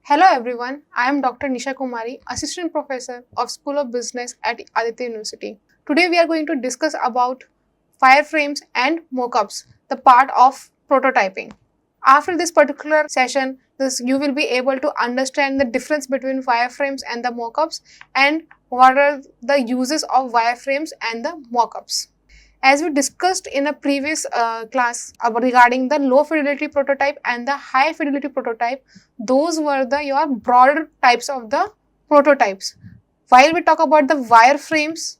Hello everyone, I am Dr. Nisha Kumari, Assistant Professor of School of Business at Aditya University. Today we are going to discuss about wireframes and mockups, the part of prototyping. After this particular session, you will be able to understand the difference between wireframes and the mockups and what are the uses of wireframes and the mockups. As we discussed in a previous class regarding the low fidelity prototype and the high fidelity prototype, those were your broader types of the prototypes. While we talk about the wireframes,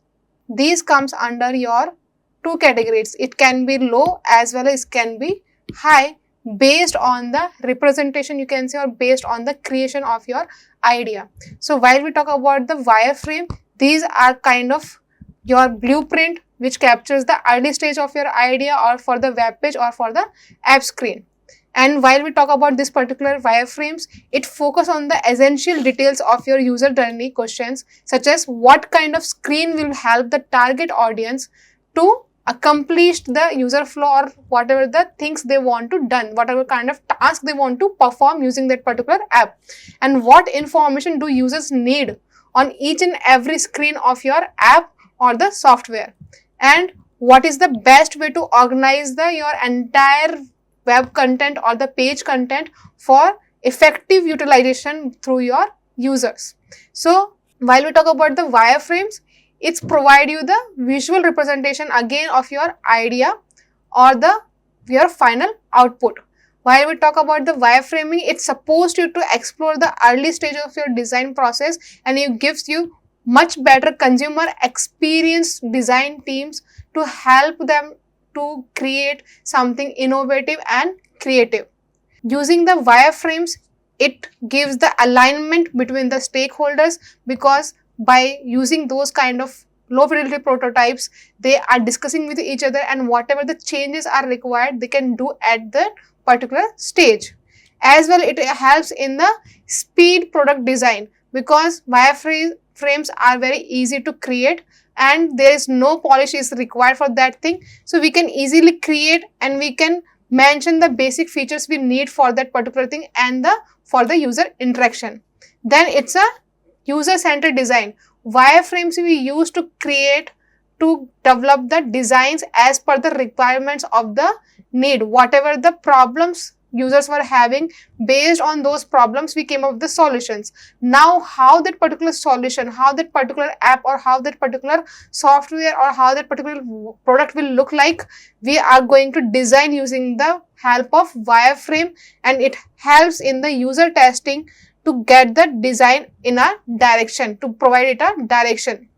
these comes under your two categories. It can be low as well as can be high based on the representation, you can say, or based on the creation of your idea. So while we talk about the wireframe, these are kind of your blueprint which captures the early stage of your idea or for the web page or for the app screen. And while we talk about this particular wireframes, it focuses on the essential details of your user journey questions, such as what kind of screen will help the target audience to accomplish the user flow or whatever the things they want to done, whatever kind of task they want to perform using that particular app. And what information do users need on each and every screen of your app or the software, and what is the best way to organize your entire web content or the page content for effective utilization through your users. So while we talk about the wireframes, it's provide you the visual representation again of your idea or your final output. While we talk about the wireframing, it's supposed you to explore the early stage of your design process, and it gives you much better consumer experience design teams to help them to create something innovative and creative. Using the wireframes, it gives the alignment between the stakeholders, because by using those kind of low fidelity prototypes, they are discussing with each other, and whatever the changes are required, they can do at the particular stage. As well, it helps in the speed product design, because wireframes are very easy to create and there is no polish is required for that thing. So we can easily create and we can mention the basic features we need for that particular thing and for the user interaction. Then it's a user-centered design. Wireframes we use to create, to develop the designs as per the requirements of the need, whatever the problems users were having. Based on those problems, we came up with the solutions. Now how that particular solution, how that particular app or how that particular software or how that particular product will look like, we are going to design using the help of wireframe, and it helps in the user testing to get the design in a direction, to provide it a direction.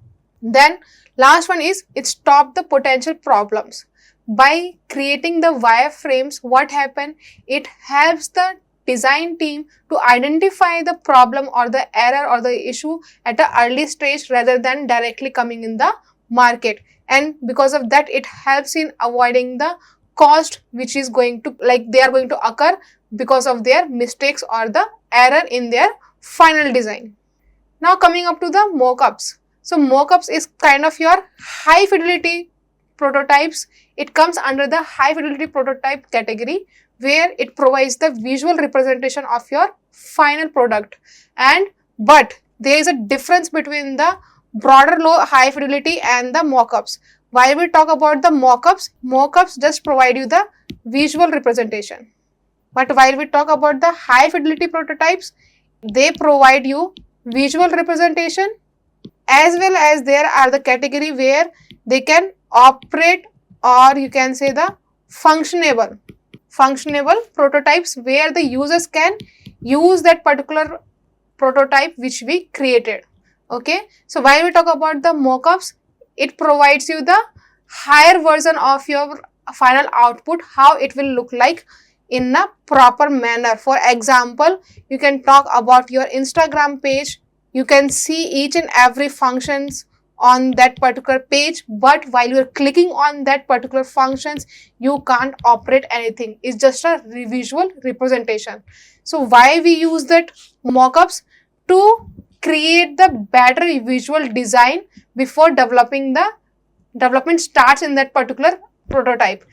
Then last one is it stop the potential problems. By creating the wireframes, what happens? It helps the design team to identify the problem or the error or the issue at an early stage rather than directly coming in the market. And because of that, it helps in avoiding the cost which is going to, they are going to occur because of their mistakes or the error in their final design. Now coming up to the mockups. So mockups is kind of your high fidelity prototypes. It comes under the high fidelity prototype category, where it provides the visual representation of your final product. But there is a difference between the broader high fidelity and the mockups. While we talk about the mockups just provide you the visual representation. But while we talk about the high fidelity prototypes, they provide you visual representation, as well as there are the category where they can operate, or you can say the functionable prototypes, where the users can use that particular prototype which we created. Okay, so while we talk about the mockups, it provides you the higher version of your final output, how it will look like in a proper manner. For example, you can talk about your Instagram page. You can see each and every functions on that particular page, but while you are clicking on that particular functions, you can't operate anything. It's just a visual representation. So why we use that mockups? To create the better visual design before development starts in that particular prototype.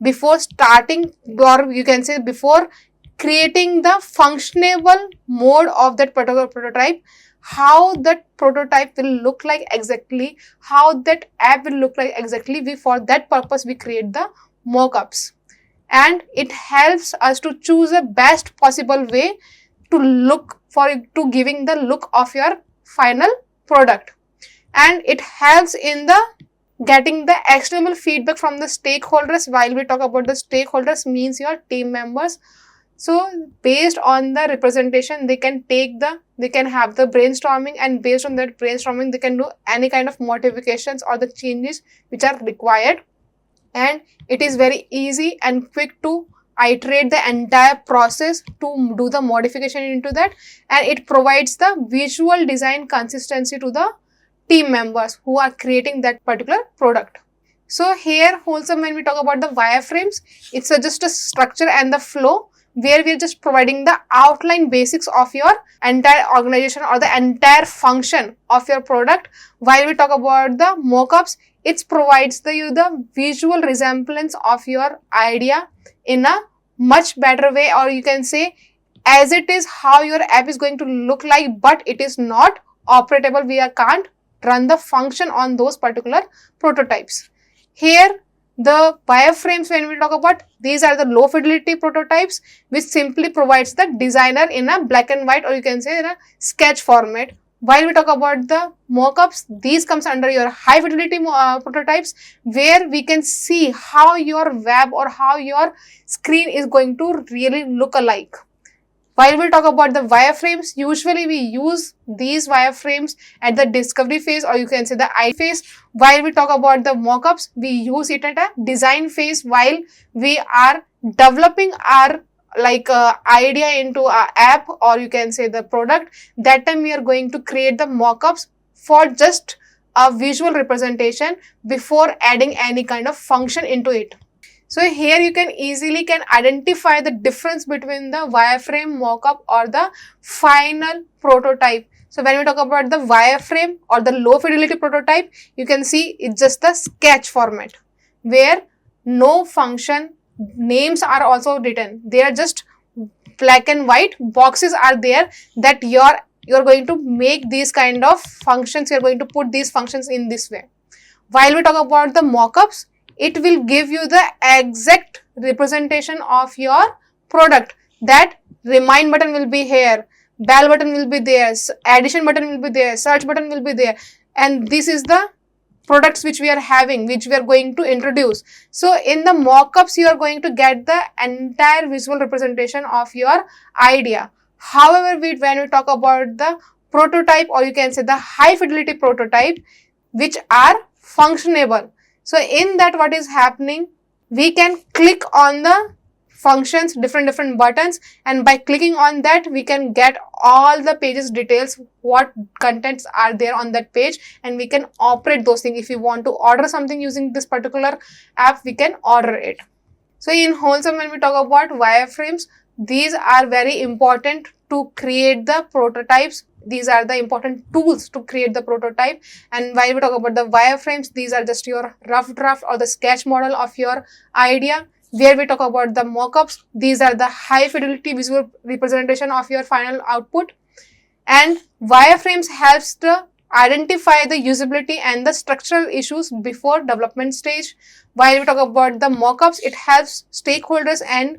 Before starting, or you can say before creating the functionable mode of that particular prototype, how that prototype will look like exactly, how that app will look like exactly. For that purpose we create the mockups, and it helps us to choose a best possible way to giving the look of your final product. And it helps in the getting the external feedback from the stakeholders. While we talk about the stakeholders, means your team members. So based on the representation, they can have the brainstorming, and based on that brainstorming they can do any kind of modifications or the changes which are required. And it is very easy and quick to iterate the entire process to do the modification into that, and it provides the visual design consistency to the team members who are creating that particular product. So here Wholesome, when we talk about the wireframes, it's just a structure and the flow where we are just providing the outline basics of your entire organization or the entire function of your product. While we talk about the mockups, it provides the visual resemblance of your idea in a much better way, or you can say as it is how your app is going to look like, but it is not operatable. We can't run the function on those particular prototypes. Here the wireframes, when we talk about, these are the low fidelity prototypes which simply provides the designer in a black and white, or you can say in a sketch format. While we talk about the mockups, these comes under your high fidelity prototypes, where we can see how your web or how your screen is going to really look alike. While we talk about the wireframes, usually we use these wireframes at the discovery phase, or you can say the idea phase. While we talk about the mockups, we use it at a design phase while we are developing our idea into our app, or you can say the product. That time we are going to create the mockups for just a visual representation before adding any kind of function into it. So here you can easily identify the difference between the wireframe, mockup or the final prototype. So when we talk about the wireframe or the low fidelity prototype, you can see it's just the sketch format where no function names are also written. They are just black and white boxes are there that you're going to make these kind of functions. You're going to put these functions in this way. While we talk about the mockups, it will give you the exact representation of your product. That remind button will be here, bell button will be there, addition button will be there, search button will be there, and this is the products which we are having, which we are going to introduce. So in the mockups, you are going to get the entire visual representation of your idea. However, when we talk about the prototype, or you can say the high fidelity prototype, which are functionable. So in that, what is happening, we can click on the functions, different buttons, and by clicking on that we can get all the pages details, what contents are there on that page, and we can operate those things. If you want to order something using this particular app, we can order it. So in Wholesome, when we talk about wireframes, these are very important to create the prototypes. These are the important tools to create the prototype. And while we talk about the wireframes, these are just your rough draft or the sketch model of your idea. Where we talk about the mockups, these are the high fidelity visual representation of your final output. And wireframes helps to identify the usability and the structural issues before development stage. While we talk about the mockups, it helps stakeholders and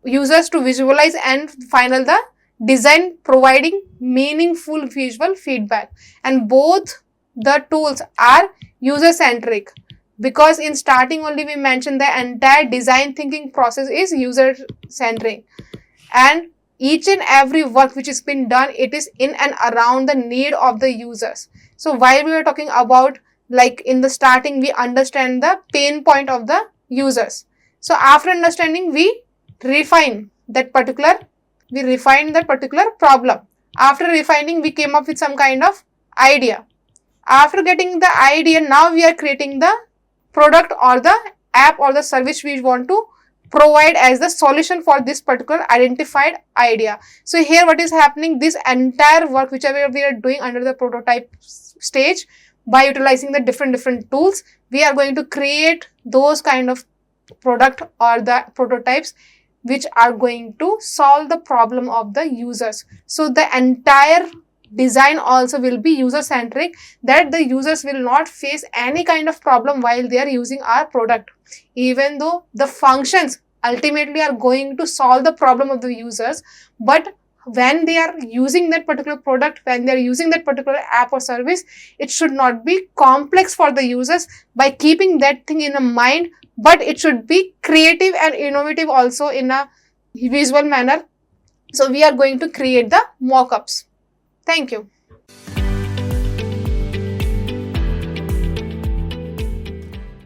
users to visualize and final the design, providing meaningful visual feedback. And both the tools are user centric, because in starting only we mentioned the entire design thinking process is user centric, and each and every work which has been done, it is in and around the need of the users. So while we are talking about, like in the starting, we understand the pain point of the users. So after understanding, we refine that particular problem. After refining, we came up with some kind of idea. After getting the idea, now we are creating the product or the app or the service we want to provide as the solution for this particular identified idea. So here what is happening, this entire work whichever we are doing under the prototype stage, by utilizing the different tools, we are going to create those kind of product or the prototypes which are going to solve the problem of the users. So the entire design also will be user centric, that the users will not face any kind of problem while they are using our product, even though the functions ultimately are going to solve the problem of the users. But when they are using that particular product, when they are using that particular app or service, it should not be complex for the users by keeping that thing in a mind, but it should be creative and innovative also in a visual manner. So we are going to create the mock-ups. Thank you.